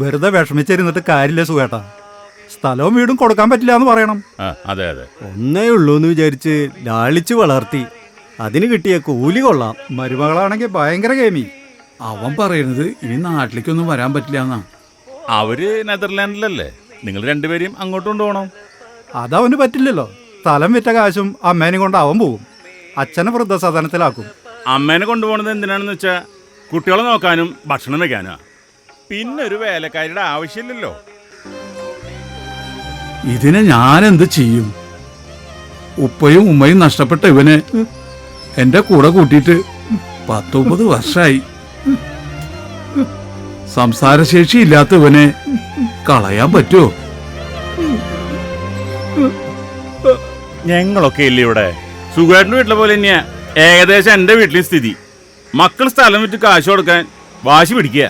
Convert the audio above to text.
വെറുതെ വിഷമിച്ചിരുന്നിട്ട് കാര്യമില്ല സുഖേട്ടാ. സ്ഥലവും വീടും കൊടുക്കാൻ പറ്റില്ല എന്ന് പറയണം. അതെ അതെ, ഒന്നേ ഉള്ളൂ എന്ന് വിചാരിച്ച് ലാളിച്ചു വളർത്തി, അതിന് കിട്ടിയ കൂലി കൊള്ളാം. മരുമകളാണെങ്കിൽ ഭയങ്കര ഗെയിമി. അവൻ പറയുന്നത് ഈ നാട്ടിലേക്കൊന്നും വരാൻ പറ്റില്ല എന്നാ. അവര് നെതർലാൻഡിലല്ലേ, നിങ്ങൾ രണ്ടുപേരെയും അങ്ങോട്ട് കൊണ്ടുപോകണം. അതവന് പറ്റില്ലല്ലോ. സ്ഥലം വിറ്റ കാശും അമ്മേനെയും കൊണ്ട് അവൻ പോവും. അച്ഛനെ വൃദ്ധസദനത്തിലാക്കും. അമ്മേനെ കൊണ്ടുപോകണത് എന്തിനാണെന്ന് വെച്ചാൽ കുട്ടികളെ നോക്കാനും ഭക്ഷണം വെക്കാനാ. പിന്നെ ഒരു വേലക്കാരിയുടെ ആവശ്യമില്ലല്ലോ. ഇതിനെ ഞാൻ എന്ത് ചെയ്യും? ഉപ്പയും ഉമ്മയും നഷ്ടപ്പെട്ട ഇവനെ എന്റെ കൂടെ കൂട്ടിയിട്ട് 19 വർഷമായി. സംസാരശേഷി ഇല്ലാത്ത ഇവനെ കളയാൻ പറ്റുമോ? ഞങ്ങളൊക്കെ ഇല്ലേ ഇവിടെ. സുഖേട്ടൻ്റെ വീട്ടിലെ പോലെ തന്നെയാ ഏകദേശം എൻ്റെ വീട്ടിലെ സ്ഥിതി. മക്കൾ സ്ഥലം വിറ്റ് കാശ് കൊടുക്കാൻ വാശി പിടിക്കുക.